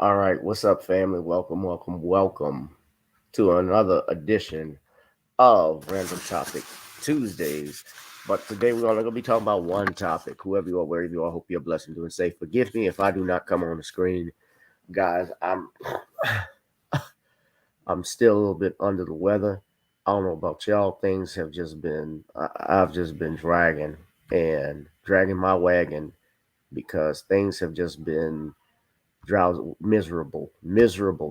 All right, what's up, family? Welcome to another edition of Random Topic Tuesdays. But today we're only going to be talking about one topic. Whoever you are, wherever you are, I hope you're blessed and doing safe. Forgive me if I do not come on the screen, guys. I'm still a little bit under the weather. I don't know about y'all. Things have just been. I've just been dragging my wagon because things have just been drowsy, miserable.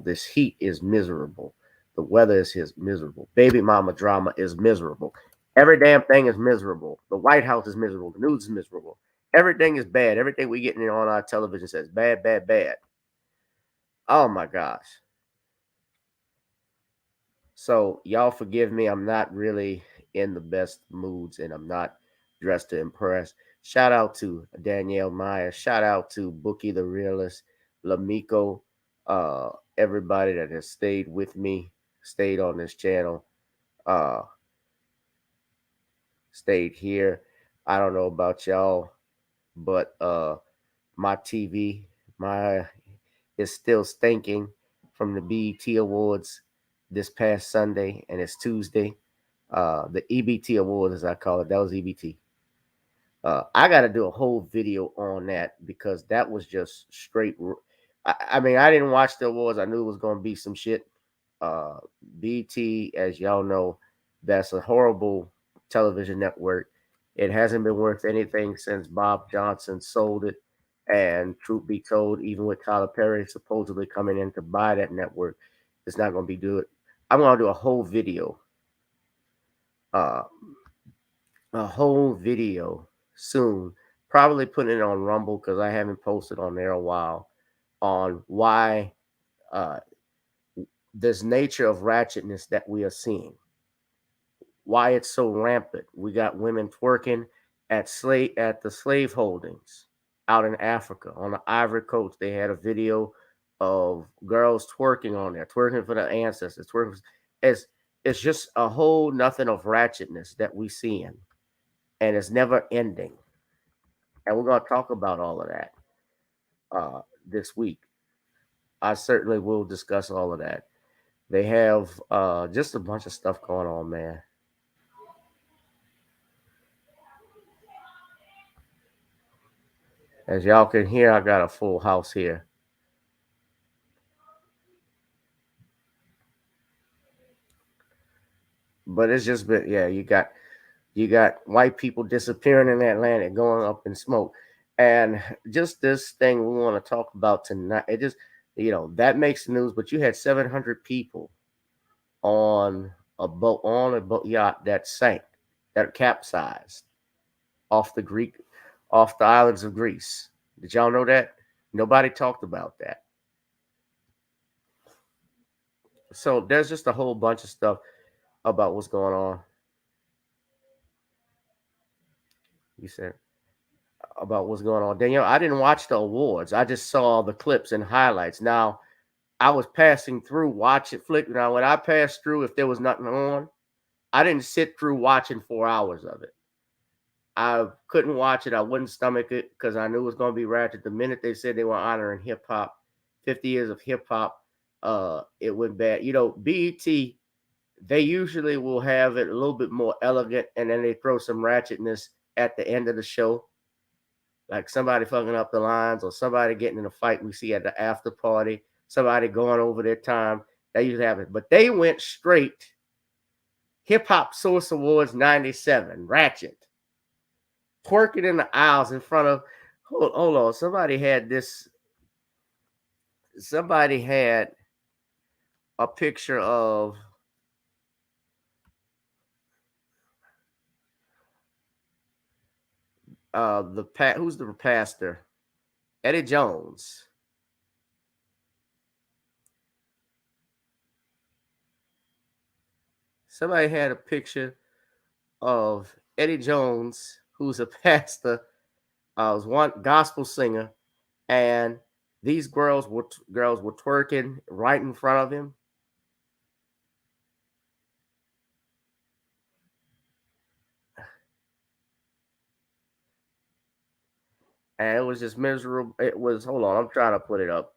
This heat is miserable. The weather is miserable. Baby mama drama is miserable. Every damn thing is miserable. The White House is miserable. The news is miserable. Everything is bad. Everything we getting on our television says bad, bad, bad. Oh my gosh. So y'all forgive me. I'm not really in the best moods and I'm not dressed to impress. Shout out to Danielle Meyer. Shout out to Bookie the Realist, Lamiko, everybody that has stayed with me, stayed on this channel, uh, stayed here. I don't know about y'all, but my TV, my is still stinking from the BET Awards this past Sunday, and it's Tuesday. The EBT Awards, as I call it, that was EBT. I got to do a whole video on that because that was just straight. I mean, I didn't watch the awards. I knew it was going to be some shit. Uh, BT, as y'all know, that's a horrible television network. It hasn't been worth anything since Bob Johnson sold it. And truth be told, even with Tyler Perry supposedly coming in to buy that network, it's not going to be good. I'm going to do uh, a whole video soon. Probably putting it on Rumble because I haven't posted on there a while on why uh, this nature of ratchetness that we are seeing, why it's so rampant. We got women twerking at the slave holdings out in Africa on the Ivory Coast. They had a video of girls twerking on there, twerking for their ancestors. Twerking. It's it's just a whole nothing of ratchetness that we seeing, and it's never ending. And we're gonna talk about all of that this week. I certainly will discuss all of that. They have just a bunch of stuff going on, man. As y'all can hear, I got a full house here. But it's just been yeah, you got white people disappearing in the Atlantic, going up in smoke. And just this thing we want to talk about tonight, it just that makes the news, but you had 700 people on a boat yacht that sank, that capsized off the Greek off the islands of Greece. Did y'all know that? Nobody talked about that. So there's just a whole bunch of stuff about what's going on. You said about what's going on. Danielle, I didn't watch the awards. I just saw the clips and highlights. Now, I was passing through, watching flick. Now, when I passed through, if there was nothing on, I didn't sit through watching 4 hours of it. I couldn't watch it. I wouldn't stomach it because I knew it was going to be ratchet. The minute they said they were honoring hip hop, 50 years of hip hop, it went bad. BET, they usually will have it a little bit more elegant, and then they throw some ratchetness at the end of the show, like somebody fucking up the lines or somebody getting in a fight we see at the after party, somebody going over their time. That usually happens. But they went straight Hip Hop Source Awards 97, Ratchet, twerking in the aisles in front of. Hold on. Somebody had a picture of who's the pastor? Eddie Jones. Somebody had a picture of Eddie Jones, who's a pastor, was one gospel singer, and these girls were twerking right in front of him. And it was just miserable. It was, hold on, I'm trying to put it up.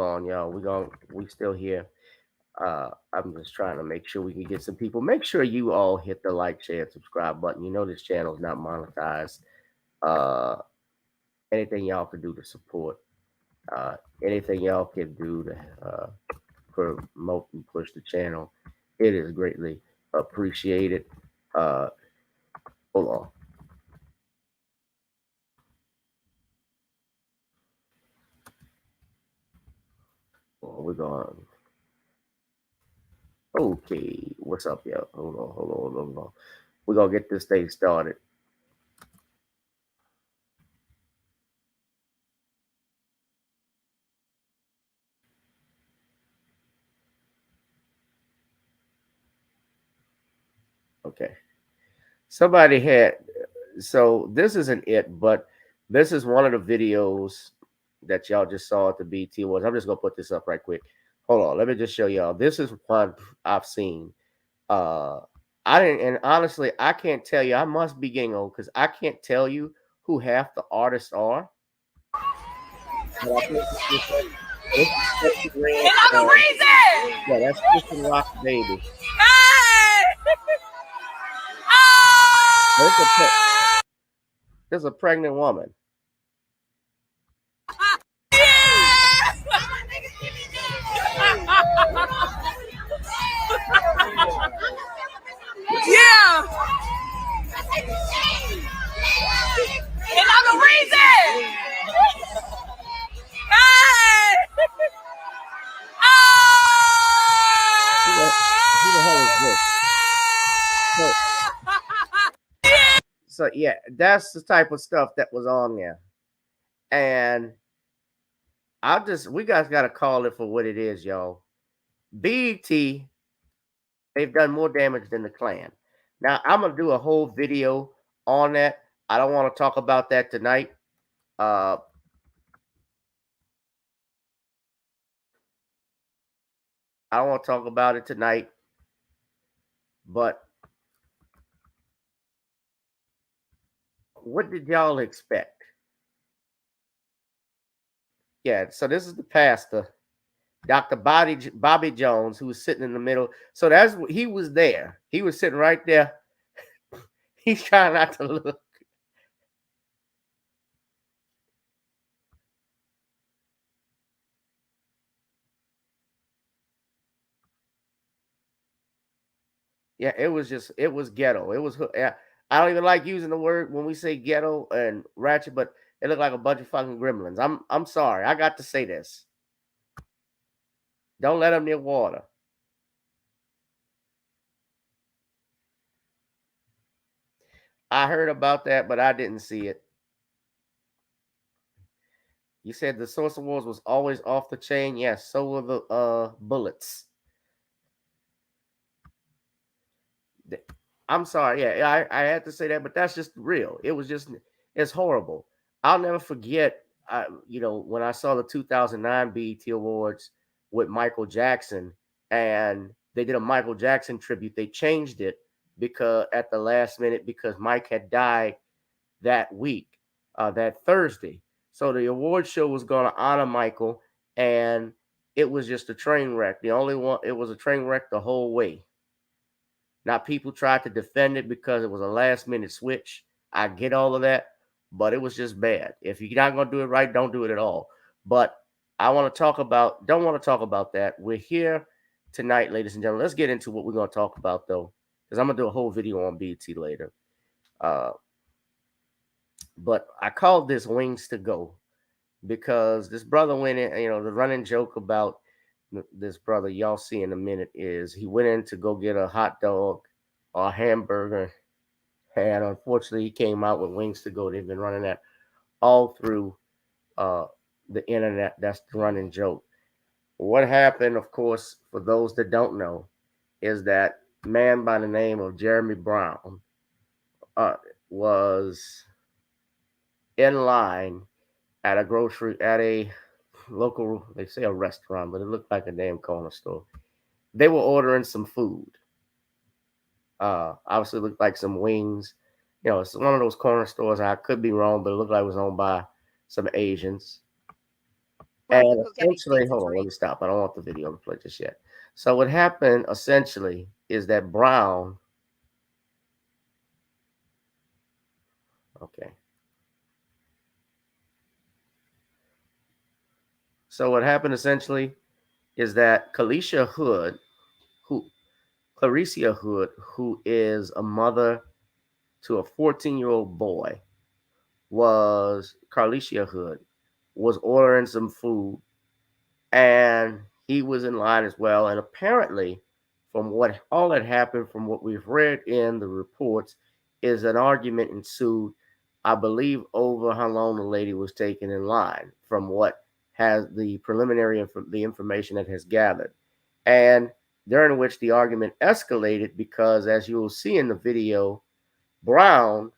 on, y'all. We still here. I'm just trying to make sure we can get some people. Make sure you all hit the like, share, and subscribe button. You know this channel is not monetized. Uh, anything y'all can do to support. Uh, anything y'all can do to promote and push the channel, it is greatly appreciated. Uh, hold on. We're going. Okay, what's up, y'all? Hold on. We're gonna get this thing started. Okay. Somebody had so this isn't it, but this is one of the videos that y'all just saw at the BT was. I'm just gonna put this up right quick. Hold on, let me just show y'all. This is one I've seen. Uh I didn't, and honestly, I can't tell you. I must be getting old because I can't tell you who half the artists are. But I think this is Another reason. Yeah, that's Christian Rock baby. Hey! There's a pregnant woman. Yeah. Another reason. Hey. Who the hell is this? So yeah, that's the type of stuff that was on there, and we guys got to call it for what it is, y'all. BET, they've done more damage than the Klan. Now I'm gonna do a whole video on that. I don't want to talk about that tonight. Uh, I don't want to talk about it tonight, but what did y'all expect? Yeah, so this is the pastor, Dr. Bobby Jones, who was sitting in the middle. So he was there. He was sitting right there. He's trying not to look. Yeah, it was ghetto. It was, I don't even like using the word when we say ghetto and ratchet, but it looked like a bunch of fucking gremlins. I'm sorry. I got to say this. Don't let them near water. I heard about that, but I didn't see it. You said the source of wars was always off the chain. Yes, so were the bullets. I'm sorry. Yeah, I had to say that, but that's just real. It's horrible. I'll never forget. When I saw the 2009 BET Awards with Michael Jackson, and they did a Michael Jackson tribute. They changed it because at the last minute because Mike had died that week, that Thursday. So the award show was going to honor Michael, and it was just a train wreck. The only one, it was a train wreck the whole way. Now, people tried to defend it because it was a last minute switch. I get all of that, but it was just bad. If you're not going to do it right, don't do it at all. But don't want to talk about that. We're here tonight, ladies and gentlemen. Let's get into what we're going to talk about, though, because I'm going to do a whole video on BT later. But I called this Wings to Go because this brother went in, the running joke about this brother y'all see in a minute is he went in to go get a hot dog or a hamburger, and unfortunately he came out with Wings to Go. They've been running that all through the internet. That's the running joke. What happened, of course, for those that don't know, is that man by the name of Jeremy Brown was in line at a local, they say a restaurant, but it looked like a damn corner store. They were ordering some food. Obviously looked like some wings. It's one of those corner stores. I could be wrong, but it looked like it was owned by some Asians. Well, the And Cook County essentially, State's hold on, let attorney. me stop. I don't want the video to play just yet. So what happened essentially is that Brown, okay. So what happened essentially is that who Clarissa Hood, who is a mother to a 14-year-old boy, was Carlicia Hood, was ordering some food, and he was in line as well. And apparently, from what all that happened, from what we've read in the reports, is an argument ensued, I believe, over how long the lady was taken in line, from what has the preliminary the information that has gathered. And during which the argument escalated because, as you will see in the video, Brown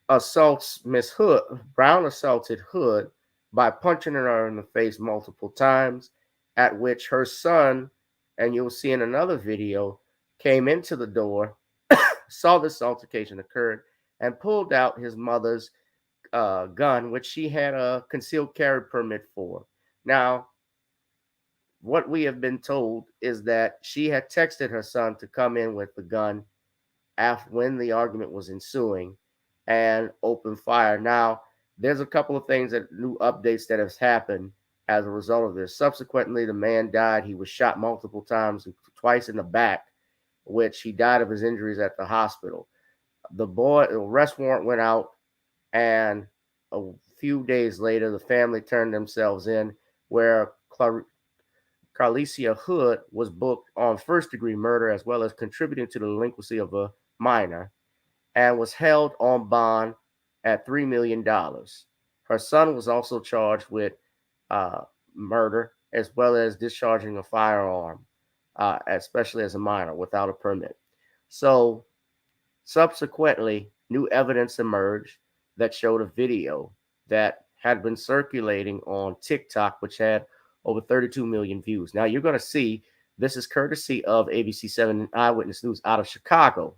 assaults Miss Hood. Brown assaulted Hood by punching her in the face multiple times, at which her son, and you'll see in another video, came into the door, saw this altercation occurred, and pulled out his mother's gun, which she had a concealed carry permit for. Now, what we have been told is that she had texted her son to come in with the gun after when the argument was ensuing and open fire. Now, there's a couple of things that new updates that has happened as a result of this. Subsequently, the man died. He was shot multiple times, twice in the back, which he died of his injuries at the hospital. The arrest warrant went out, and a few days later, the family turned themselves in, where Carlicia Hood was booked on first-degree murder as well as contributing to the delinquency of a minor, and was held on bond at $3 million. Her son was also charged with murder as well as discharging a firearm, especially as a minor without a permit. So, subsequently, new evidence emerged that showed a video that had been circulating on TikTok, which had over 32 million views. Now, you're going to see this is courtesy of ABC7 Eyewitness News out of Chicago,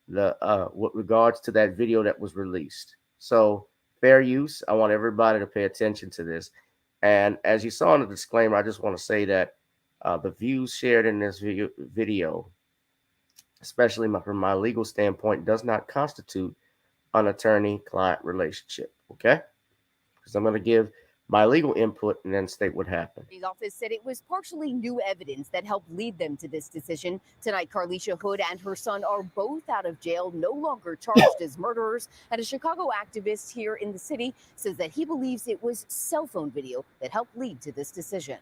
with regards to that video that was released. So fair use. I want everybody to pay attention to this. And as you saw in the disclaimer, I just want to say that the views shared in this video, especially from my legal standpoint, does not constitute an attorney-client relationship. Okay, because I'm going to give my legal input and then state what happened. The office said it was partially new evidence that helped lead them to this decision. Tonight, Carlicia Hood and her son are both out of jail, no longer charged as murderers. And a Chicago activist here in the city says that he believes it was cell phone video that helped lead to this decision.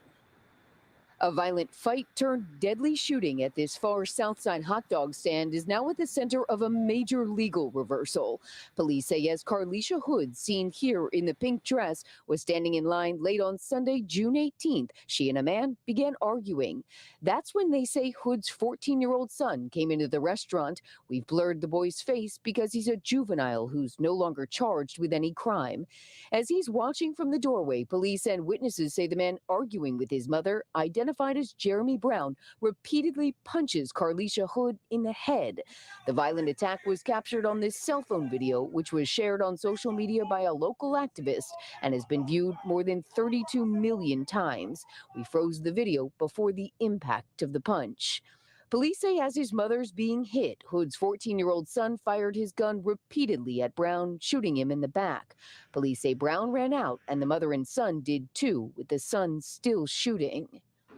A violent fight turned deadly shooting at this far south side hot dog stand is now at the center of a major legal reversal. Police say as Carlicia Hood, seen here in the pink dress, was standing in line late on Sunday, June 18th, she and a man began arguing. That's when they say Hood's 14-year-old son came into the restaurant. We've blurred the boy's face because he's a juvenile who's no longer charged with any crime. As he's watching from the doorway, police and witnesses say the man arguing with his mother, identified as Jeremy Brown, repeatedly punches Carlicia Hood in the head. The violent attack was captured on this cell phone video, which was shared on social media by a local activist and has been viewed more than 32 million times. We froze the video before the impact of the punch. Police say as his mother's being hit, Hood's 14-year-old son fired his gun repeatedly at Brown, shooting him in the back. Police say Brown ran out and the mother and son did too, with the son still shooting.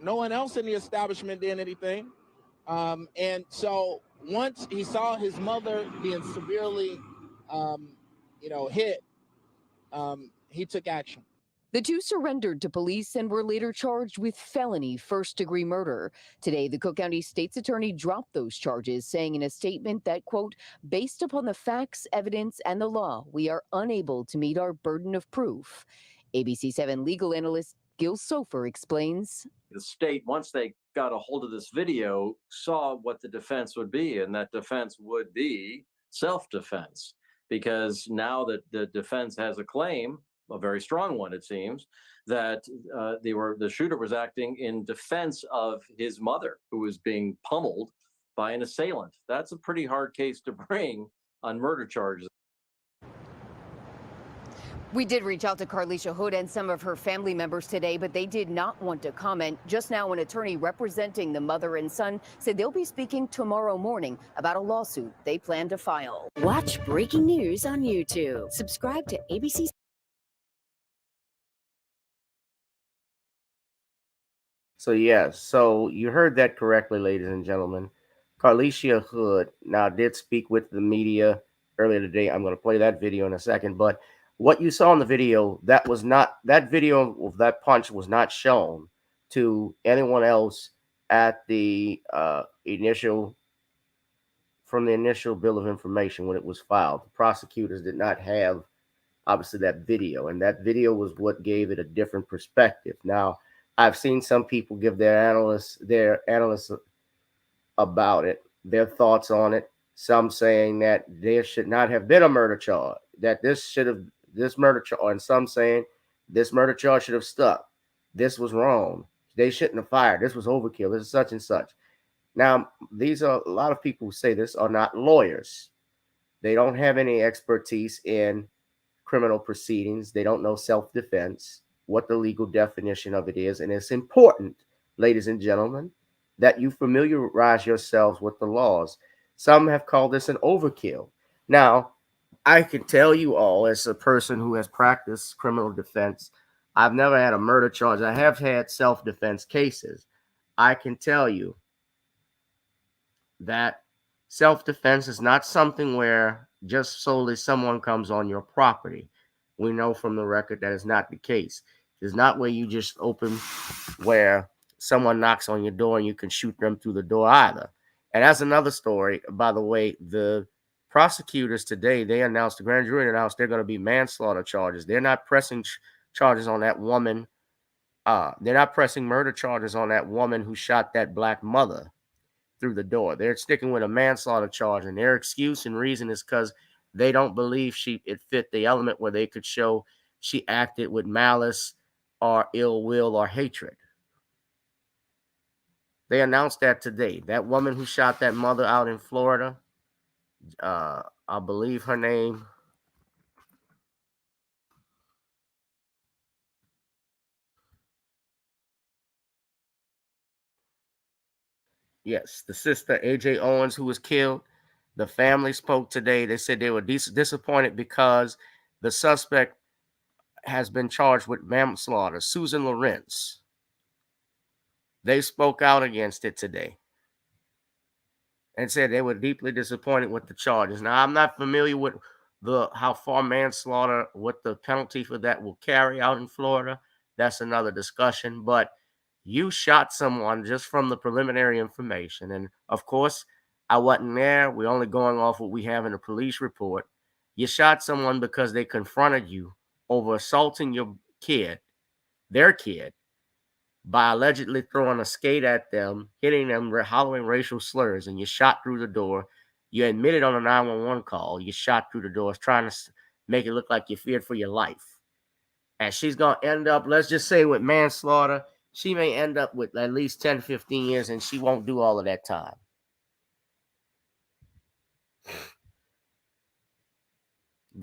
No one else in the establishment did anything. And so once he saw his mother being severely, hit, he took action. The two surrendered to police and were later charged with felony first-degree murder. Today, the Cook County State's attorney dropped those charges, saying in a statement that, quote, based upon the facts, evidence, and the law, we are unable to meet our burden of proof. ABC7 legal analyst Gil Sofer explains. The state, once they got a hold of this video, saw what the defense would be, and that defense would be self-defense, because now that the defense has a claim, a very strong one, it seems, that the shooter was acting in defense of his mother, who was being pummeled by an assailant. That's a pretty hard case to bring on murder charges. We did reach out to Clarissa Hood and some of her family members today, but they did not want to comment. Just now, an attorney representing the mother and son said they'll be speaking tomorrow morning about a lawsuit they plan to file. Watch breaking news on YouTube. Subscribe to ABC. So yes, so you heard that correctly, ladies and gentlemen. Clarissa Hood now did speak with the media earlier today. I'm going to play that video in a second, but what you saw in the video, that video of that punch was not shown to anyone else at the initial bill of information when it was filed. The prosecutors did not have obviously that video, and that video was what gave it a different perspective. Now, I've seen some people give their analysts about it, their thoughts on it. Some saying that there should not have been a murder charge, that this murder charge, and some saying this murder charge should have stuck. This was wrong. They shouldn't have fired. This was overkill. This is such and such. Now, these are a lot of people who say this are not lawyers. They don't have any expertise in criminal proceedings. They don't know self-defense, what the legal definition of it is. And it's important, ladies and gentlemen, that you familiarize yourselves with the laws. Some have called this an overkill. Now, I can tell you all, as a person who has practiced criminal defense, I've never had a murder charge. I have had self-defense cases. I can tell you that self-defense is not something where just solely someone comes on your property. We know from the record that is not the case. It's not where you just open, where someone knocks on your door and you can shoot them through the door either. And that's another story. By the way, the prosecutors today, the grand jury announced they're going to be manslaughter charges. They're not pressing charges on that woman. They're not pressing murder charges on that woman who shot that black mother through the door. They're sticking with a manslaughter charge, and their excuse and reason is because they don't believe it fit the element where they could show she acted with malice or ill will or hatred. They announced that today. That woman who shot that mother out in Florida, I believe her name, yes, the sister AJ Owens, who was killed. The family spoke today. They said they were disappointed because the suspect has been charged with manslaughter, Susan Lawrence. They spoke out against it today and said they were deeply disappointed with the charges. Now, I'm not familiar with how far manslaughter, what the penalty for that will carry out in Florida. That's another discussion. But you shot someone just from the preliminary information. And of course, I wasn't there. We're only going off what we have in the police report. You shot someone because they confronted you over assaulting their kid, by allegedly throwing a skate at them, hitting them, hollering racial slurs, and you shot through the door. You admitted on a 911 call you shot through the doors, trying to make it look like you feared for your life. And she's going to end up, let's just say with manslaughter, she may end up with at least 10, 15 years, and she won't do all of that time.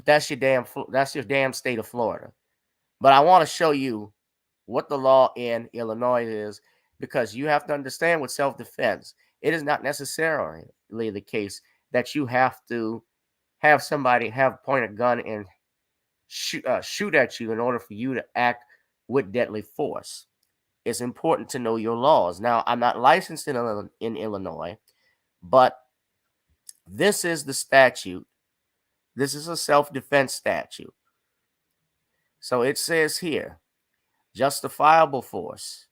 That's your damn state of Florida. But I want to show you what the law in Illinois is, because you have to understand with self-defense, it is not necessarily the case that you have to have somebody point a gun and shoot at you in order for you to act with deadly force. It's important to know your laws. Now, I'm not licensed in Illinois, but this is the statute. This is a self-defense statute. So it says here, justifiable force.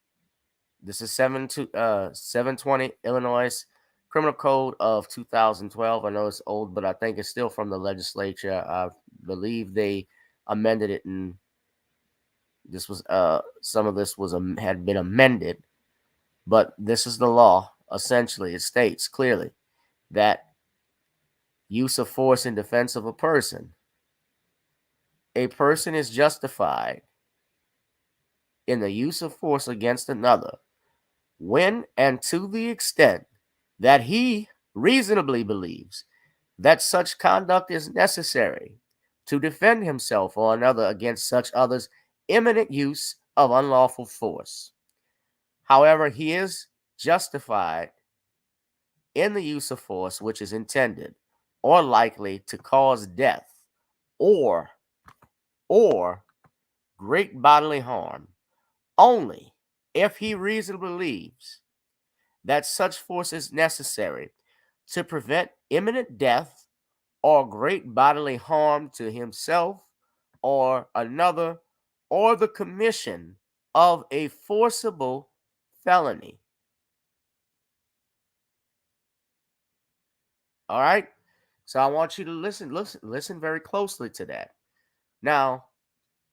This is 720 Illinois Criminal Code of 2012. I know it's old, but I think it's still from the legislature. I believe they amended it, and this was some of this had been amended, but this is the law. Essentially, it states clearly that use of force in defense of a person is justified in the use of force against another when and to the extent that he reasonably believes that such conduct is necessary to defend himself or another against such others' imminent use of unlawful force. However, he is justified in the use of force which is intended or likely to cause death or great bodily harm only if he reasonably believes that such force is necessary to prevent imminent death or great bodily harm to himself or another, or the commission of a forcible felony. All right? So I want you to listen very closely to that. Now,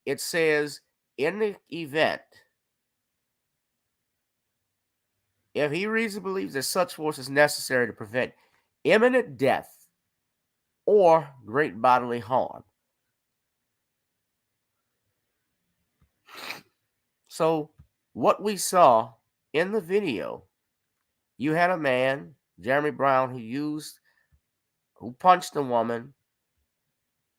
it says in the event, if he reasonably believes that such force is necessary to prevent imminent death or great bodily harm. So, what we saw in the video, you had a man, Jeremy Brown, who punched a woman,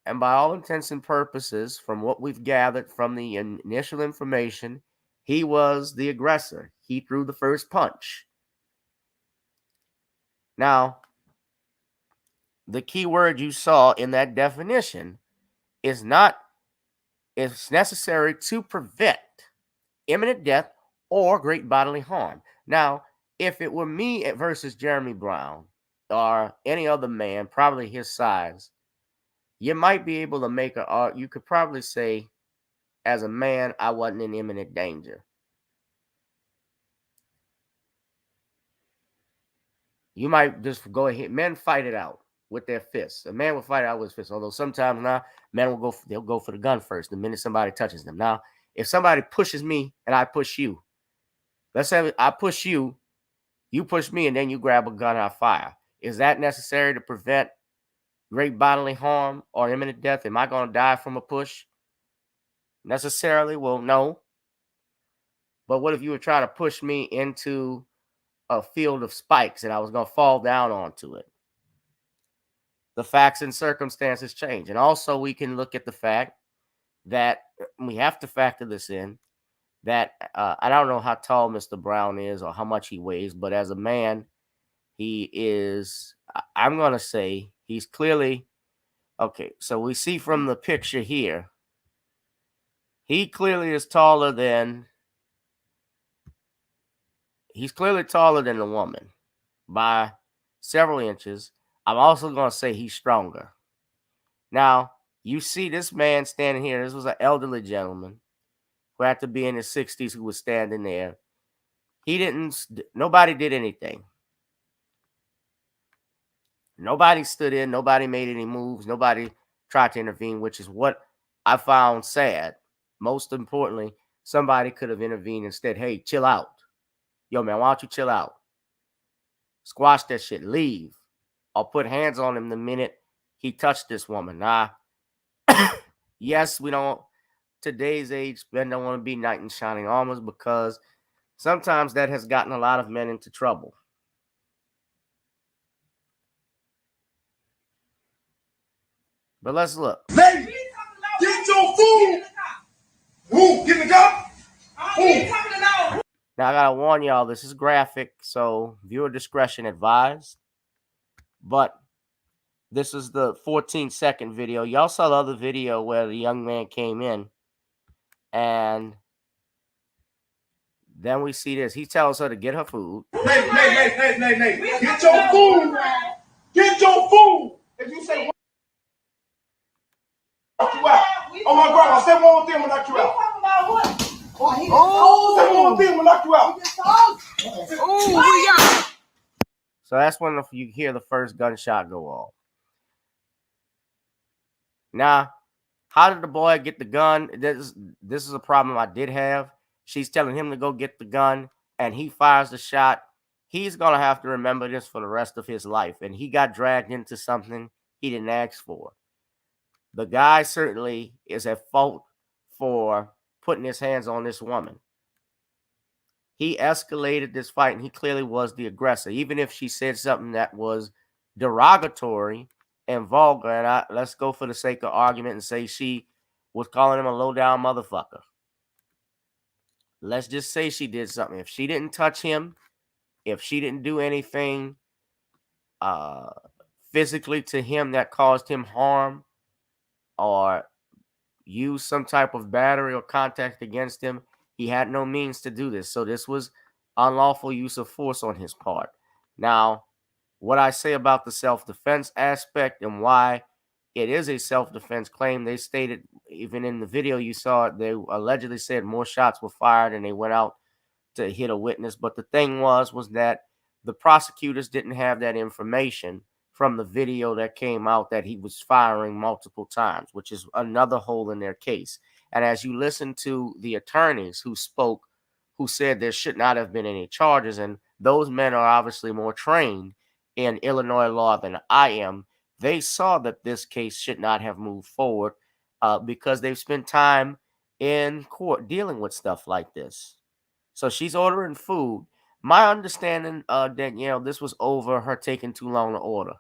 and by all intents and purposes, from what we've gathered from the initial information, he was the aggressor. He threw the first punch. Now, the key word you saw in that definition is necessary to prevent imminent death or great bodily harm. Now, if it were me versus Jeremy Brown or any other man, probably his size, you might be able to make you could probably say, as a man, I wasn't in imminent danger. You might just go ahead. Men fight it out with their fists. A man will fight it out with his fists. Although sometimes now men they'll go for the gun first the minute somebody touches them. Now, if somebody pushes me and I push you, let's say I push you, you push me, and then you grab a gun and I fire. Is that necessary to prevent great bodily harm or imminent death? Am I going to die from a push? Necessarily? Well, no. But what if you were trying to push me into a field of spikes and I was going to fall down onto it? The facts and circumstances change. And also we can look at the fact that we have to factor this in, that I don't know how tall Mr. Brown is or how much he weighs, but as a man, he is, I'm going to say he's clearly, okay, so we see from the picture here, he clearly is taller than, he's clearly taller than the woman by several inches. I'm also going to say he's stronger. Now, you see this man standing here. This was an elderly gentleman who had to be in his 60s who was standing there. Nobody did anything. Nobody stood in. Nobody made any moves. Nobody tried to intervene, which is what I found sad. Most importantly, somebody could have intervened instead. Hey, chill out. Yo, man, why don't you chill out? Squash that shit. Leave. Or put hands on him the minute he touched this woman. Nah. Yes, we don't. Today's age, men don't want to be knight in shining armors because sometimes that has gotten a lot of men into trouble. But let's look. Lady, get your food. Who? Get in the car. Now, I got to warn y'all, this is graphic, so viewer discretion advised. But this is the 14-second video. Y'all saw the other video where the young man came in. And then we see this. He tells her to get her food. Nay. Get your food. Get your food. If you say what, you out. Oh, my grandma, say one more thing when I knock you out. Oh, say one more thing when I knock you out. Oh, so that's when you hear the first gunshot go off. Now, how did the boy get the gun? This is a problem I did have. She's telling him to go get the gun, and he fires the shot. He's going to have to remember this for the rest of his life. And he got dragged into something he didn't ask for. The guy certainly is at fault for putting his hands on this woman. He escalated this fight, and he clearly was the aggressor. Even if she said something that was derogatory, and vulgar, and let's go for the sake of argument and say she was calling him a low down motherfucker. Let's just say she did something. If she didn't touch him, if she didn't do anything uh, physically to him that caused him harm, or use some type of battery or contact against him, he had no means to do this. So this was unlawful use of force on his part. Now, what I say about the self-defense aspect and why it is a self-defense claim, they stated, even in the video you saw, they allegedly said more shots were fired and they went out to hit a witness. But the thing was that the prosecutors didn't have that information from the video that came out that he was firing multiple times, which is another hole in their case. And as you listen to the attorneys who spoke, who said there should not have been any charges, and those men are obviously more trained in Illinois law than I am, they saw that this case should not have moved forward because they've spent time in court dealing with stuff like this. So she's ordering food. My understanding, Danielle, this was over her taking too long to order.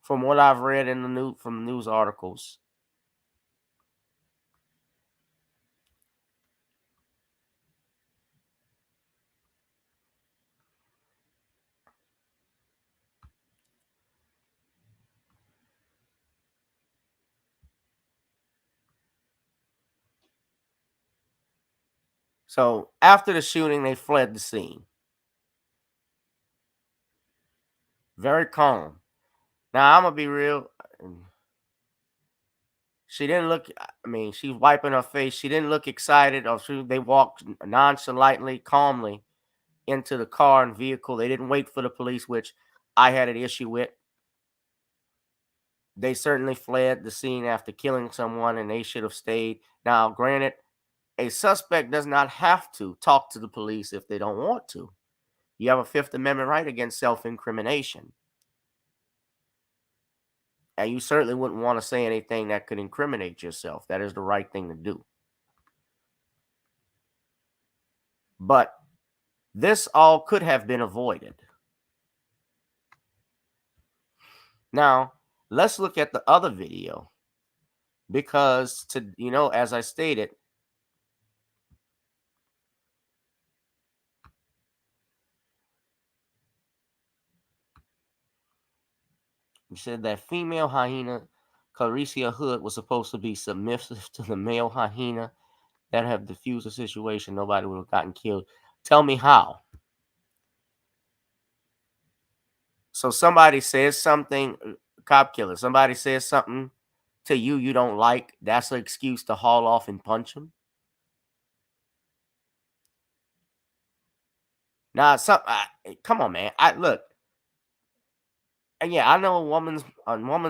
From what I've read in the from news articles. So after the shooting, they fled the scene. Very calm. Now I'm gonna be real. She didn't look. I mean, she's wiping her face. She didn't look excited, or they walked nonchalantly, calmly into the car and vehicle. They didn't wait for the police, which I had an issue with. They certainly fled the scene after killing someone, and they should have stayed. Now, granted, a suspect does not have to talk to the police if they don't want to. You have a Fifth Amendment right against self-incrimination. And you certainly wouldn't want to say anything that could incriminate yourself. That is the right thing to do. But this all could have been avoided. Now, let's look at the other video. Because, as I stated, you said that female hyena, Clarissa Hood, was supposed to be submissive to the male hyena that have diffused the situation. Nobody would have gotten killed. Tell me how. So somebody says something, cop killer, somebody says something to you don't like, that's an excuse to haul off and punch him? Now, come on, man. Look, and yeah, I know a woman's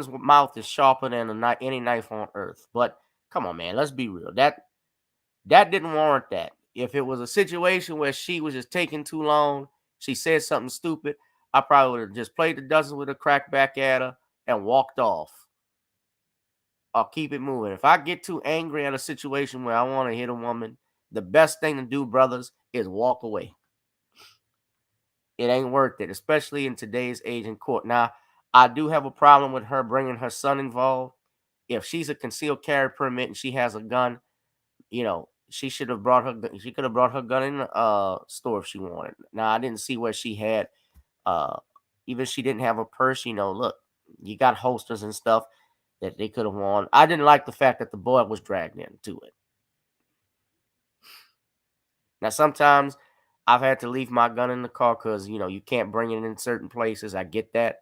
mouth is sharper than any knife on earth, but come on, man, let's be real. That didn't warrant that. If it was a situation where she was just taking too long, she said something stupid, I probably would have just played the dozen with a crack back at her and walked off. Or keep it moving. If I get too angry at a situation where I want to hit a woman, the best thing to do, brothers, is walk away. It ain't worth it, especially in today's age in court. Now, I do have a problem with her bringing her son involved. If she's a concealed carry permit and she has a gun, she should have brought her. She could have brought her gun in the store if she wanted. Now, I didn't see where she had. Even if she didn't have a purse. Look, you got holsters and stuff that they could have worn. I didn't like the fact that the boy was dragged into it. Now, sometimes I've had to leave my gun in the car because, you can't bring it in certain places. I get that.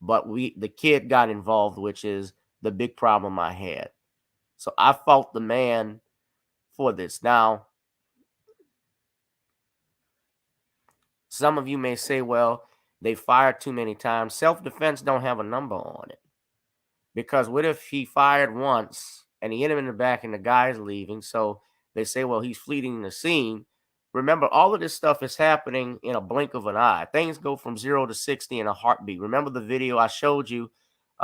But the kid got involved, which is the big problem I had. So I fault the man for this. Now, some of you may say, well, they fired too many times. Self-defense don't have a number on it. Because what if he fired once and he hit him in the back and the guy's leaving? So they say, well, he's fleeing the scene. Remember, all of this stuff is happening in a blink of an eye. Things go from 0 to 60 in a heartbeat. Remember the video I showed you,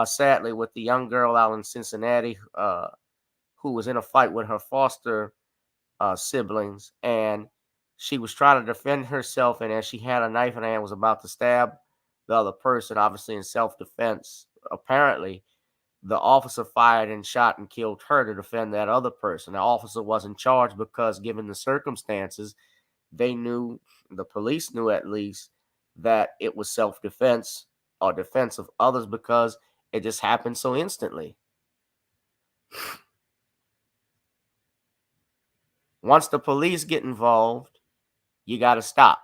sadly, with the young girl out in Cincinnati who was in a fight with her foster siblings, and She was trying to defend herself, and as she had a knife in her hand, was about to stab the other person, obviously in self-defense. Apparently, the officer fired and shot and killed her to defend that other person. The officer wasn't charged because, given the circumstances, they knew, the police knew at least, that it was self-defense or defense of others because it just happened so instantly. Once the police get involved, you got to stop.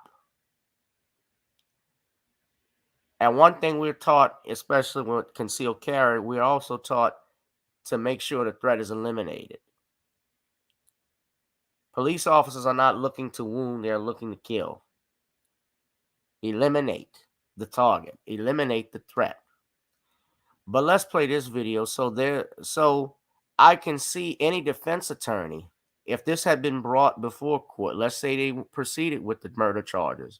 And one thing we're taught, especially with concealed carry, we're also taught to make sure the threat is eliminated. Police officers are not looking to wound, they're looking to kill. Eliminate the target, eliminate the threat. But let's play this video so I can see any defense attorney, if this had been brought before court, let's say they proceeded with the murder charges.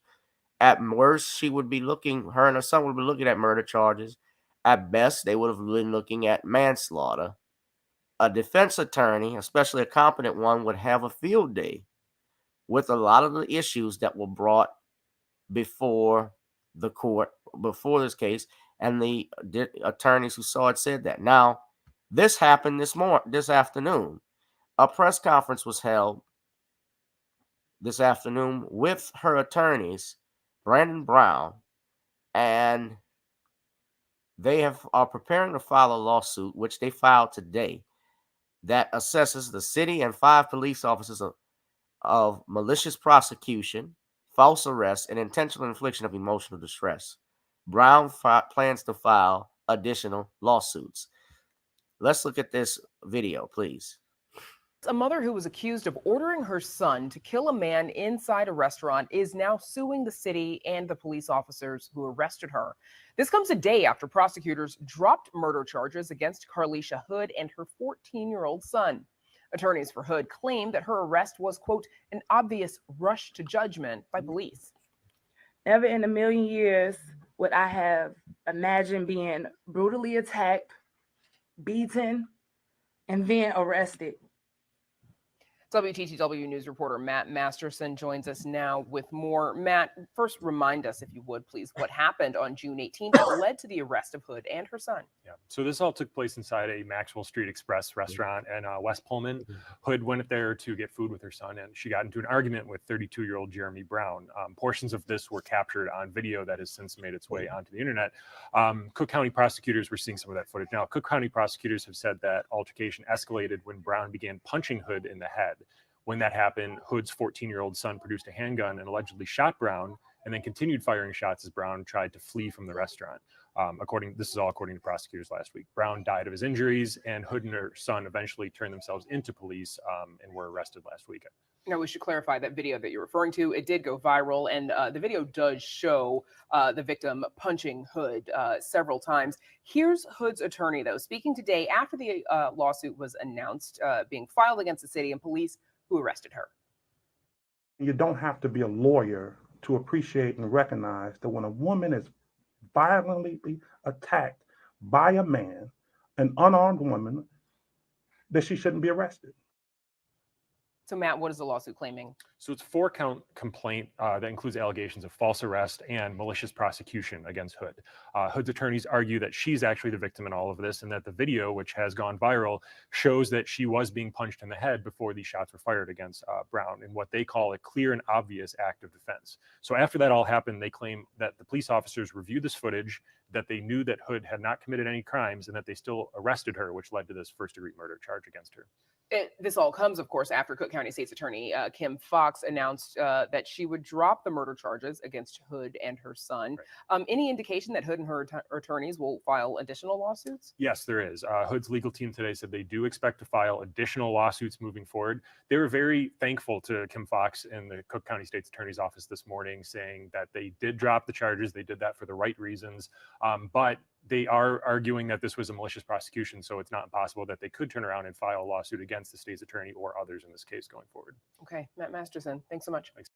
At worst, her and her son would be looking at murder charges. At best, they would have been looking at manslaughter. A defense attorney, especially a competent one, would have a field day with a lot of the issues that were brought before the court, before this case, and the attorneys who saw it said that. Now, this happened this afternoon. A press conference was held this afternoon with her attorneys, Brandon Brown, and they are preparing to file a lawsuit, which they filed today, that assesses the city and 5 police officers of malicious prosecution, false arrest, and intentional infliction of emotional distress. Brown plans to file additional lawsuits. Let's look at this video, please. A mother who was accused of ordering her son to kill a man inside a restaurant is now suing the city and the police officers who arrested her. This comes a day after prosecutors dropped murder charges against Clarissa Hood and her 14-year-old son. Attorneys for Hood claim that her arrest was, quote, an obvious rush to judgment by police. Never in a million years would I have imagined being brutally attacked, beaten, and then arrested. WTTW News reporter Matt Masterson joins us now with more. Matt, first remind us, if you would, please, what happened on June 18th that led to the arrest of Hood and her son. Yeah, so this all took place inside a Maxwell Street Express restaurant in West Pullman. Hood went there to get food with her son, and she got into an argument with 32-year-old Jeremy Brown. Portions of this were captured on video that has since made its way onto the internet. Cook County prosecutors were seeing some of that footage. Now, Cook County prosecutors have said that altercation escalated when Brown began punching Hood in the head. When that happened, Hood's 14-year-old son produced a handgun and allegedly shot Brown, and then continued firing shots as Brown tried to flee from the restaurant. This is all according to prosecutors last week. Brown died of his injuries, and Hood and her son eventually turned themselves into police and were arrested last week. Now, we should clarify that video that you're referring to. It did go viral, and the video does show the victim punching Hood several times. Here's Hood's attorney, though, speaking today after the lawsuit was announced being filed against the city and police who arrested her. You don't have to be a lawyer to appreciate and recognize that when a woman is violently attacked by a man, an unarmed woman, that she shouldn't be arrested. So, Matt, what is the lawsuit claiming? So it's a 4-count complaint that includes allegations of false arrest and malicious prosecution against Hood. Hood's attorneys argue that she's actually the victim in all of this, and that the video, which has gone viral, shows that she was being punched in the head before these shots were fired against Brown in what they call a clear and obvious act of defense. So after that all happened, they claim that the police officers reviewed this footage, that they knew that Hood had not committed any crimes, and that they still arrested her, which led to this first-degree murder charge against her. This all comes, of course, after Cook County State's Attorney Kim Foxx announced that she would drop the murder charges against Hood and her son. Right. Any indication that Hood and her attorneys will file additional lawsuits? Yes, there is. Hood's legal team today said they do expect to file additional lawsuits moving forward. They were very thankful to Kim Foxx in the Cook County State's Attorney's office this morning, saying that they did drop the charges. They did that for the right reasons. But they are arguing that this was a malicious prosecution, so it's not impossible that they could turn around and file a lawsuit against the state's attorney or others in this case going forward. Okay, Matt Masterson, thanks so much. Thanks.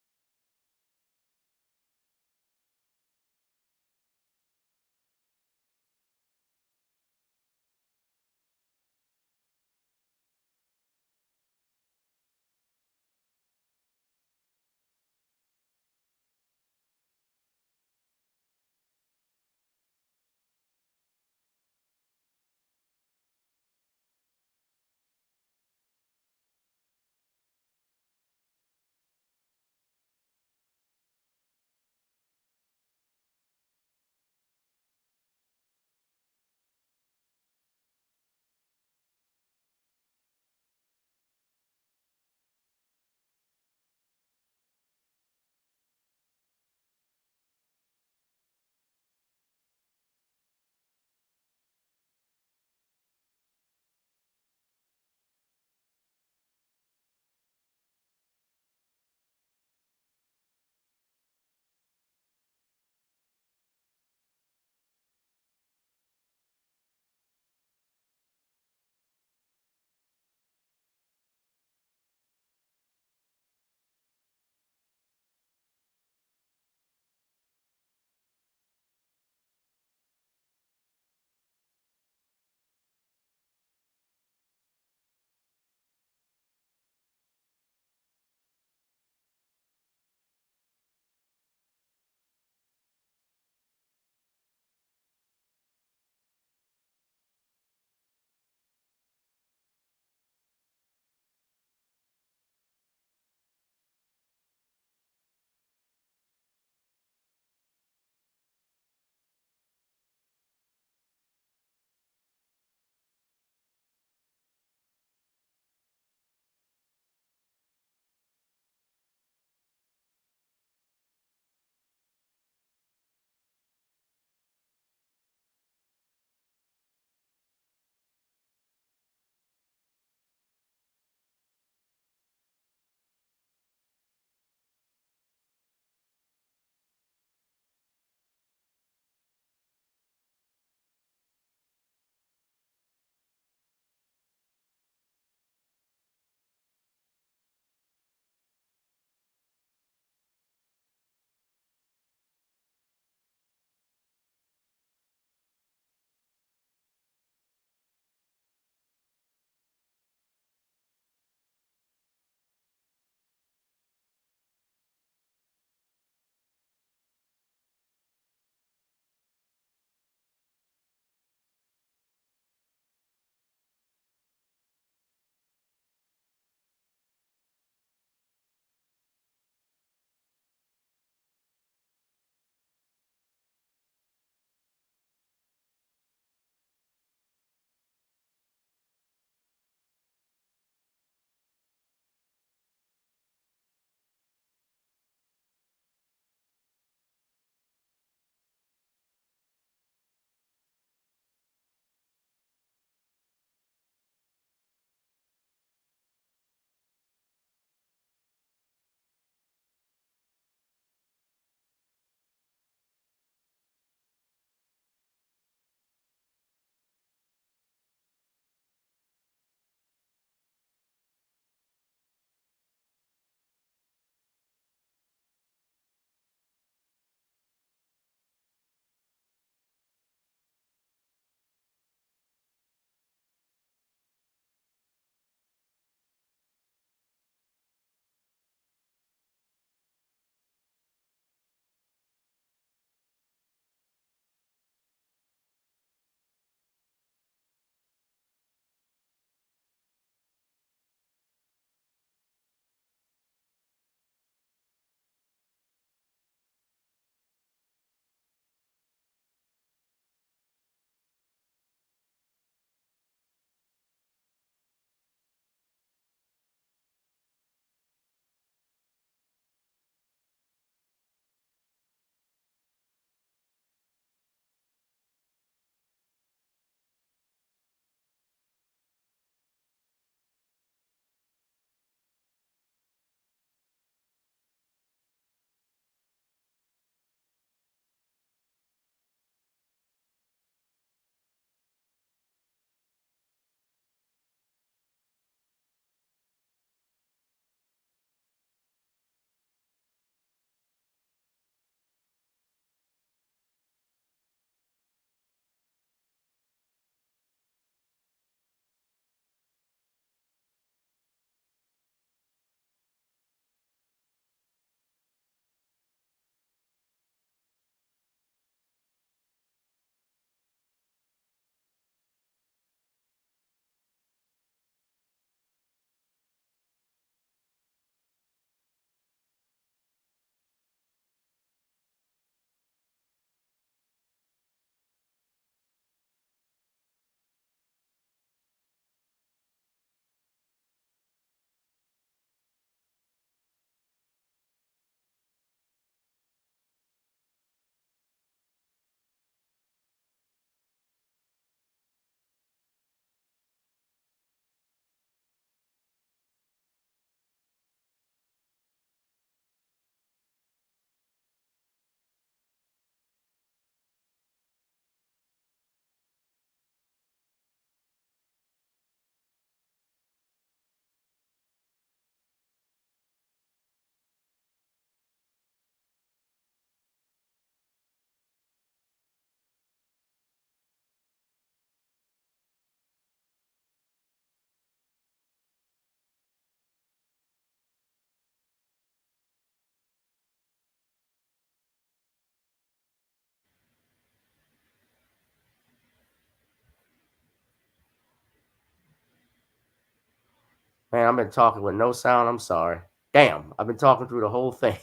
Man, I've been talking with no sound. I'm sorry. Damn, I've been talking through the whole thing.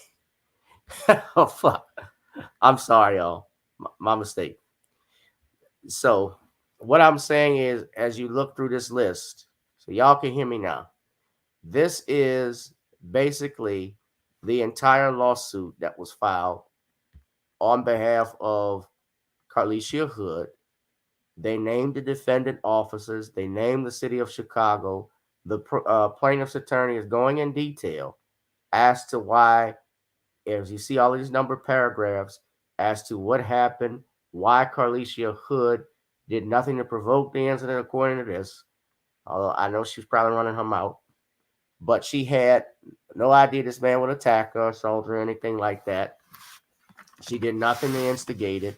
Oh, fuck. I'm sorry, y'all. My mistake. So, what I'm saying is, as you look through this list, so y'all can hear me now, this is basically the entire lawsuit that was filed on behalf of Clarissa Hood. They named the defendant officers, they named the city of Chicago. The plaintiff's attorney is going in detail as to why, as you see all these numbered paragraphs, as to what happened, why Clarissa Hood did nothing to provoke the incident, according to this. Although I know she's probably running her mouth, but she had no idea this man would attack her, assault her, or anything like that. She did nothing to instigate it,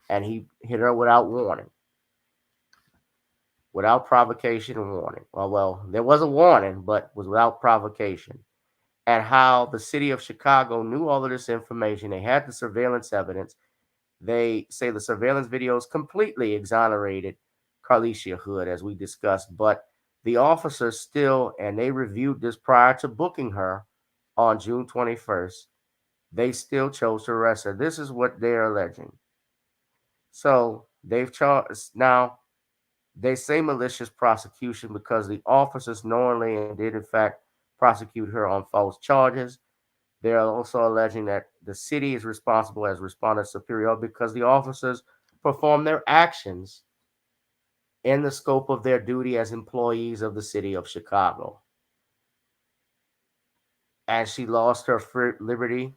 and he hit her without warning, without provocation and warning. Well, there was a warning, but was without provocation. And how the city of Chicago knew all of this information. They had the surveillance evidence. They say the surveillance videos completely exonerated Clarissa Hood, as we discussed, but the officers still, and they reviewed this prior to booking her on June 21st, they still chose to arrest her. This is what they're alleging. So they've charged, now they say malicious prosecution because the officers knowingly and did in fact prosecute her on false charges. They are also alleging that the city is responsible as respondent superior because the officers perform their actions in the scope of their duty as employees of the city of Chicago. As she lost her liberty,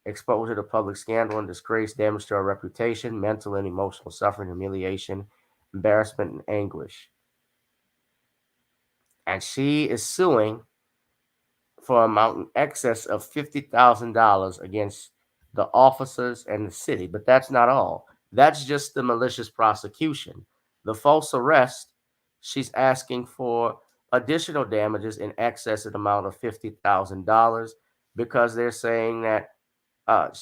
exposure to public scandal and disgrace, damage to her reputation, mental and emotional suffering, humiliation, embarrassment, and anguish. And she is suing for an amount in excess of $50,000 against the officers and the city. But that's not all. That's just the malicious prosecution. The false arrest, she's asking for additional damages in excess of the amount of $50,000 because they're saying that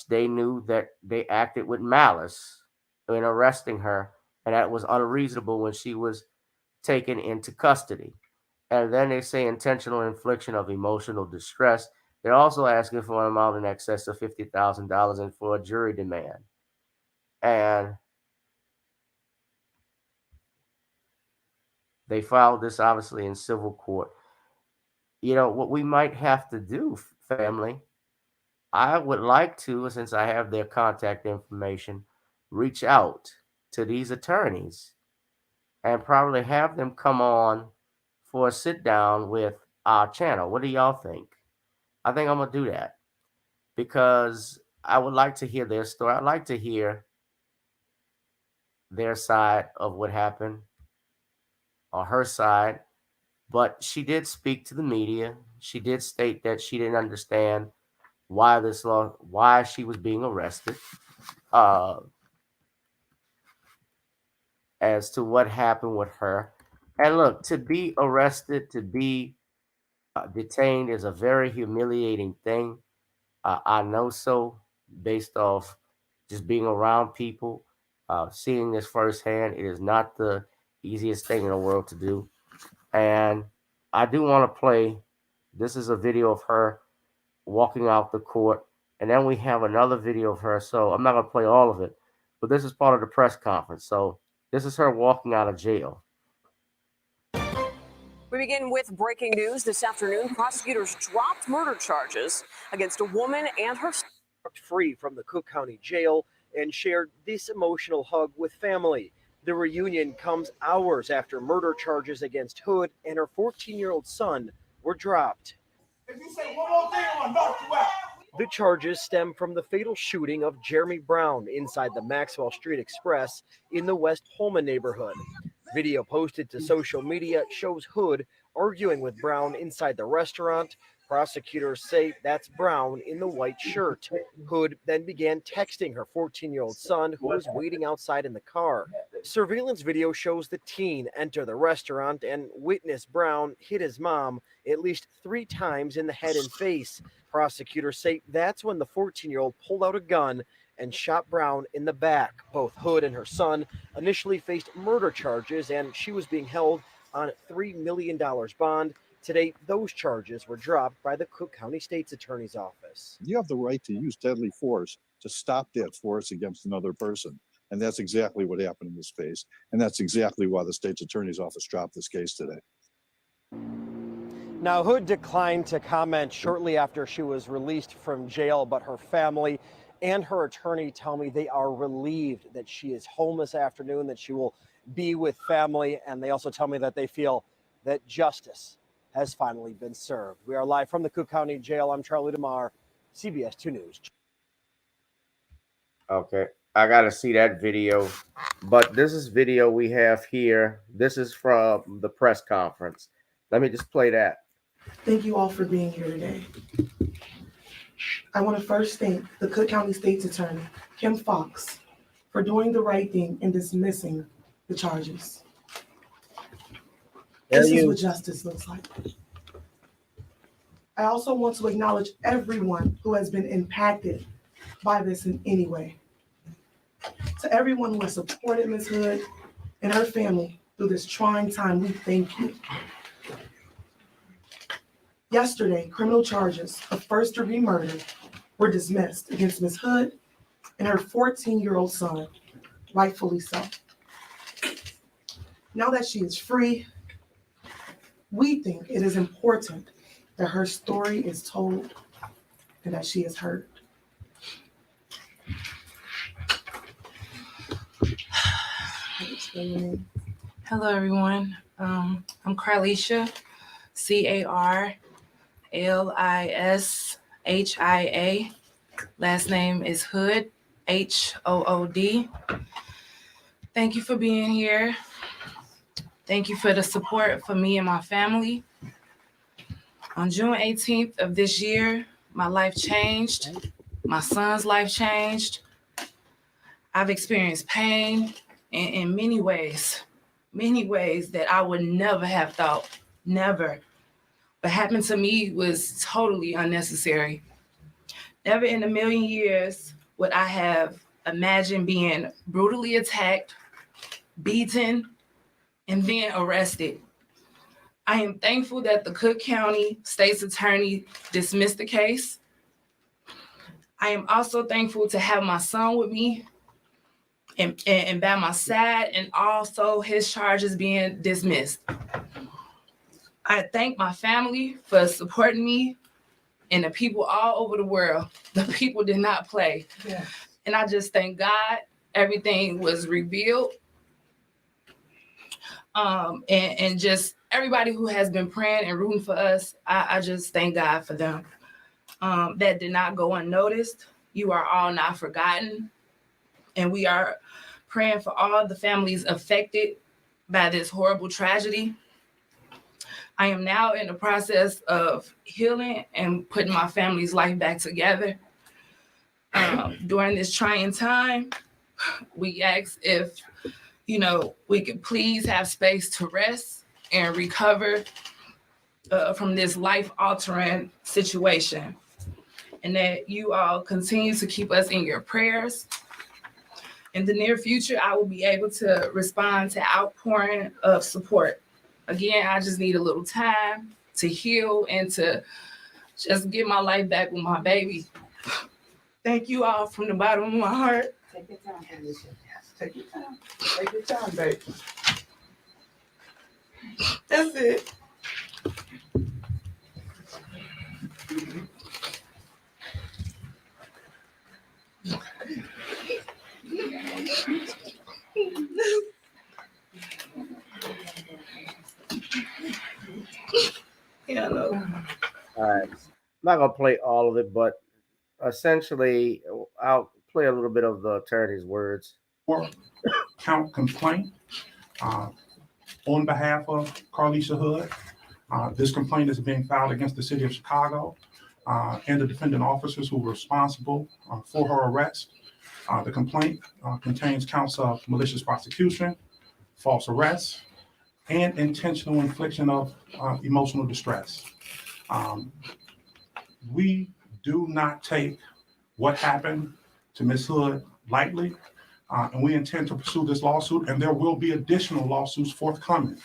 they knew that they acted with malice in arresting her, and that was unreasonable when she was taken into custody. And then they say intentional infliction of emotional distress. They're also asking for an amount in excess of $50,000 and for a jury demand. And they filed this obviously in civil court. You know, what we might have to do, family, I would like to, since I have their contact information, reach out to these attorneys and probably have them come on for a sit down with our channel. What do y'all think? I think I'm going to do that because I would like to hear their story. I'd like to hear their side of what happened or her side. But she did speak to the media. She did state that she didn't understand why she was being arrested, as to what happened with her. And look, to be arrested, to be detained is a very humiliating thing. I know so based off just being around people, seeing this firsthand. It is not the easiest thing in the world to do. And I do want to play, this is a video of her walking out the court. And then we have another video of her. So I'm not going to play all of it, but this is part of the press conference. So this is her walking out of jail. We begin with breaking news this afternoon. Prosecutors dropped murder charges against a woman and her son. Free from the Cook County Jail and shared this emotional hug with family. The reunion comes hours after murder charges against Hood and her 14-year-old son were dropped. If you say one more thing, I'm gonna knock you out. The charges stem from the fatal shooting of Jeremy Brown inside the Maxwell Street Express in the West Holman neighborhood. Video posted to social media shows Hood arguing with Brown inside the restaurant. Prosecutors say that's Brown in the white shirt. Hood then began texting her 14-year-old son, who was waiting outside in the car. Surveillance video shows the teen enter the restaurant and witness Brown hit his mom at least 3 times in the head and face. Prosecutors say that's when the 14-year-old pulled out a gun and shot Brown in the back. Both Hood and her son initially faced murder charges, and she was being held on $3 million bond. Today, those charges were dropped by the Cook County State's Attorney's Office. You have the right to use deadly force to stop that force against another person. And that's exactly what happened in this case. And that's exactly why the State's Attorney's Office dropped this case today. Now, Hood declined to comment shortly after she was released from jail, but her family and her attorney tell me they are relieved that she is home this afternoon, that she will be with family, and they also tell me that they feel that justice has finally been served. We are live from the Cook County Jail. I'm Charlie DeMar, CBS 2 News. Okay, I got to see that video. But this is video we have here. This is from the press conference. Let me just play that. Thank you all for being here today. I want to first thank the Cook County State's Attorney, Kim Fox, for doing the right thing and dismissing the charges. This is what justice looks like. I also want to acknowledge everyone who has been impacted by this in any way. To everyone who has supported Ms. Hood and her family through this trying time, we thank you. Yesterday, criminal charges of first-degree murder were dismissed against Ms. Hood and her 14-year-old son, rightfully so. Now that she is free, we think it is important that her story is told and that she is heard. Hello, everyone. I'm Clarissa, Carlishia. Last name is Hood, Hood. Thank you for being here. Thank you for the support for me and my family. On June 18th of this year, my life changed. My son's life changed. I've experienced pain in many ways that I would never have thought, never. What happened to me was totally unnecessary. Never in a million years would I have imagined being brutally attacked, beaten, and then arrested. I am thankful that the Cook County State's Attorney dismissed the case. I am also thankful to have my son with me and by my side, and also his charges being dismissed. I thank my family for supporting me and the people all over the world. The people did not play. Yeah. And I just thank God everything was revealed. And just everybody who has been praying and rooting for us, I just thank God for them. That did not go unnoticed. You are all not forgotten. And we are praying for all the families affected by this horrible tragedy. I am now in the process of healing and putting my family's life back together. During this trying time, we asked if, we could please have space to rest and recover from this life-altering situation. And that you all continue to keep us in your prayers. In the near future, I will be able to respond to outpouring of support. Again, I just need a little time to heal and to just get my life back with my baby. Thank you all from the bottom of my heart. Take your time, Alicia. Take your time. Take your time, baby. That's it. Yeah, no. All right. I'm not going to play all of it, but essentially, I'll play a little bit of the attorney's words. Count complaint on behalf of Clarissa Hood. This complaint is being filed against the city of Chicago and the defendant officers who were responsible for her arrest. The complaint contains counts of malicious prosecution, false arrest, and intentional infliction of emotional distress. We do not take what happened to Ms. Hood lightly, and we intend to pursue this lawsuit, and there will be additional lawsuits forthcoming.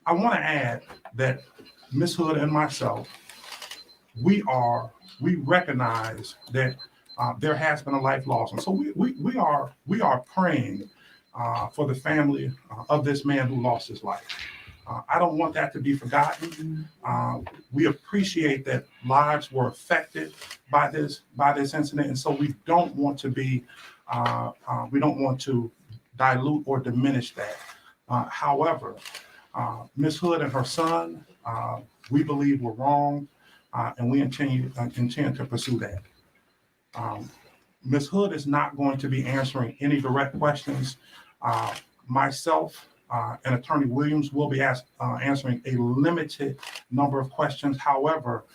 I want to add that Ms. Hood and myself, we recognize that there has been a life lost, and so we are praying for the family of this man who lost his life. I don't want that to be forgotten. We appreciate that lives were affected by this incident, and so we don't want to dilute or diminish that. However, Ms. Hood and her son, we believe were wrong, and we intend to pursue that. Ms. Hood is not going to be answering any direct questions. Myself and Attorney Williams will be answering a limited number of questions. However,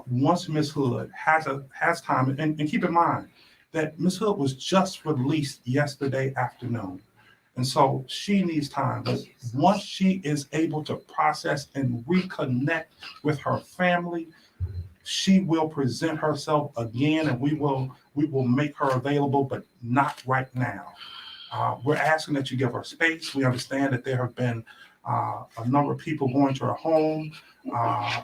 once Ms. Hood has time, and keep in mind that Ms. Hood was just released yesterday afternoon. And so she needs time. But once she is able to process and reconnect with her family, she will present herself again, and we will make her available, but not right now. We're asking that you give her space. We understand that there have been a number of people going to her home,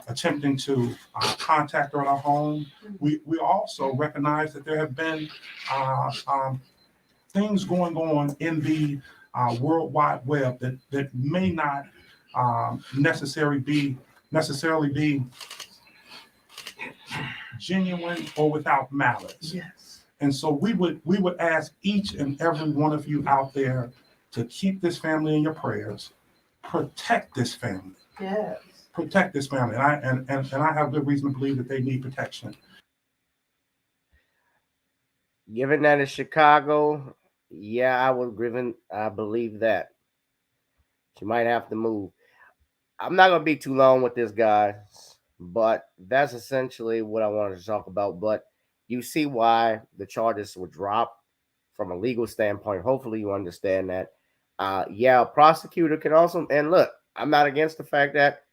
attempting to contact her at her home. We also recognize that there have been things going on in the World Wide Web that may not necessarily be genuine or without malice. Yes. And so we would ask each and every one of you out there to keep this family in your prayers. Protect this family. Yes. Protect this family. And I have good reason to believe that they need protection. Given that it's Chicago, yeah, I believe that. She might have to move. I'm not gonna be too long with this, guys, but that's essentially what I wanted to talk about. But you see why the charges were dropped from a legal standpoint. Hopefully you understand that. Yeah, a prosecutor can also, and look, I'm not against the fact that,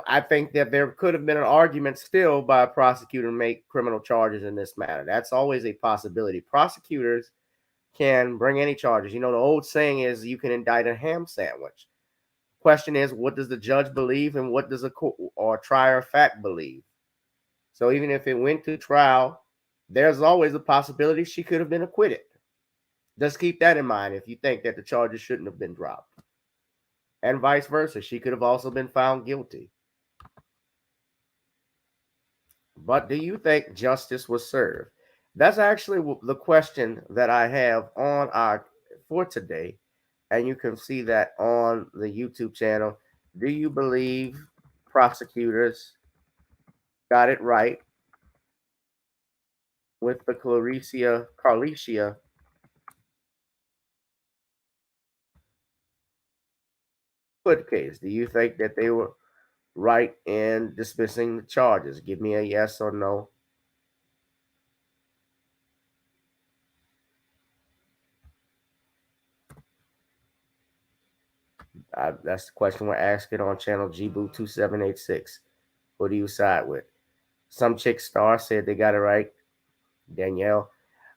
I think that there could have been an argument still by a prosecutor to make criminal charges in this matter. That's always a possibility. Prosecutors can bring any charges. The old saying is you can indict a ham sandwich. Question is, what does the judge believe and what does a court or trier of fact believe? So even if it went to trial, there's always a possibility she could have been acquitted. Just keep that in mind if you think that the charges shouldn't have been dropped. And vice versa. She could have also been found guilty. But do you think justice was served? That's actually the question that I have for today. And you can see that on the YouTube channel. Do you believe prosecutors got it right with the Clarissa Hood case? Do you think that they were right in dismissing the charges? Give me a yes or no. That's the question we're asking on channel GBoo2786. Who do you side with? Some chick star said they got it right. Danielle.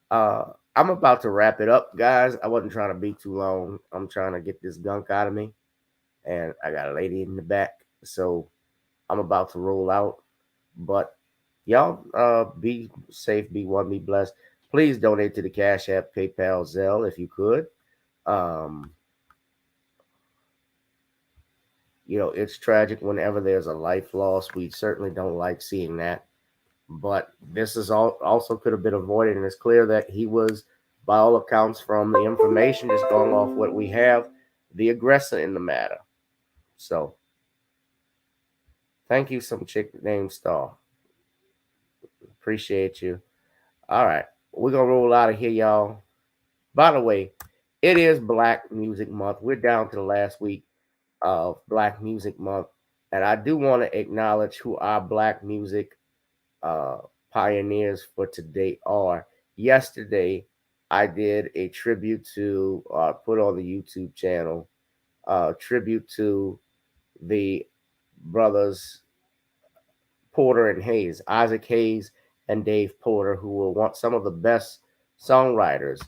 I'm about to wrap it up, guys. I wasn't trying to be too long. I'm trying to get this gunk out of me. And I got a lady in the back. So I'm about to roll out. But y'all be safe, be one, be blessed. Please donate to the Cash App, PayPal, Zelle if you could. It's tragic whenever there's a life loss. We certainly don't like seeing that. But this is also could have been avoided, and it's clear that he was, by all accounts, from the information just going off what we have, the aggressor in the matter. So, thank you, some chick named Star. Appreciate you. All right, we're gonna roll out of here, y'all. By the way, it is Black Music Month. We're down to the last week of Black Music Month, and I do want to acknowledge who our Black music pioneers for today are. Yesterday, I did a tribute to put on the YouTube channel, tribute to the brothers Porter and Hayes, Isaac Hayes and Dave Porter, who were some of the best songwriters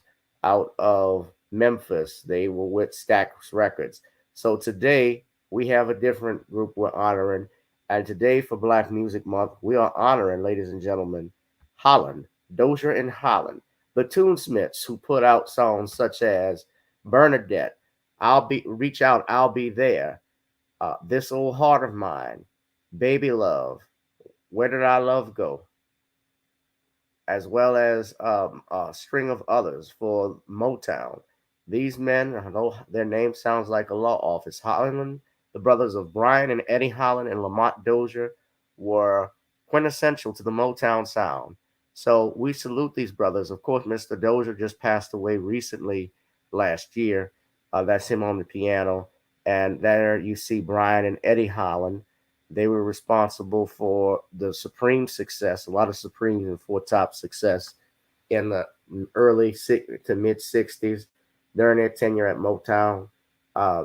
out of Memphis. They were with Stax Records. So today, we have a different group we're honoring. And today for Black Music Month, we are honoring, ladies and gentlemen, Holland, Dozier and Holland, the Tunesmiths who put out songs such as Bernadette, Reach Out, I'll Be There, This Old Heart of Mine, Baby Love, Where Did Our Love Go, as well as a string of others for Motown. These men, although their name sounds like a law office, Holland, the brothers of Brian and Eddie Holland and Lamont Dozier, were quintessential to the Motown sound. So we salute these brothers. Of course, Mr. Dozier just passed away recently last year. That's him on the piano. And there you see Brian and Eddie Holland. They were responsible for the Supreme success, a lot of Supremes and Four Top success in the early to mid 60s during their tenure at Motown.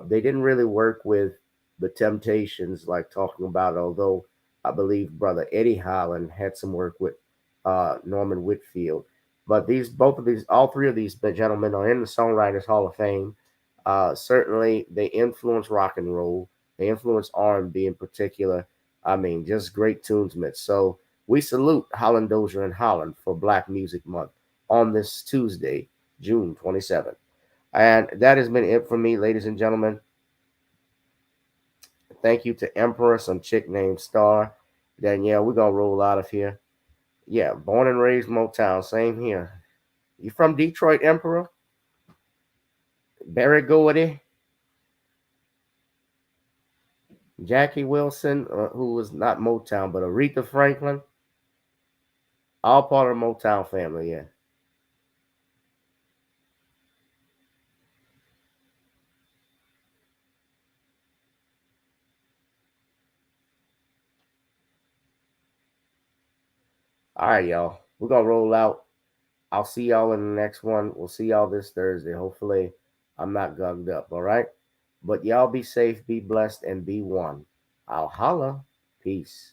They didn't really work with the Temptations, like talking about, although I believe brother Eddie Holland had some work with Norman Whitfield. But all three of these gentlemen are in the Songwriters Hall of Fame. Certainly, they influenced rock and roll. They influenced R&B in particular. I mean, just great tunesmiths. So we salute Holland Dozier and Holland for Black Music Month on this Tuesday, June 27th. And that has been it for me, ladies and gentlemen. Thank you to Emperor, some chick named Star. Danielle, we're going to roll out of here. Yeah, born and raised Motown, same here. You from Detroit, Emperor? Barry Gordy? Jackie Wilson, who was not Motown, but Aretha Franklin. All part of the Motown family, yeah. All right, y'all. We're going to roll out. I'll see y'all in the next one. We'll see y'all this Thursday. Hopefully, I'm not gugged up, all right? But y'all be safe, be blessed, and be one. I'll holla. Peace.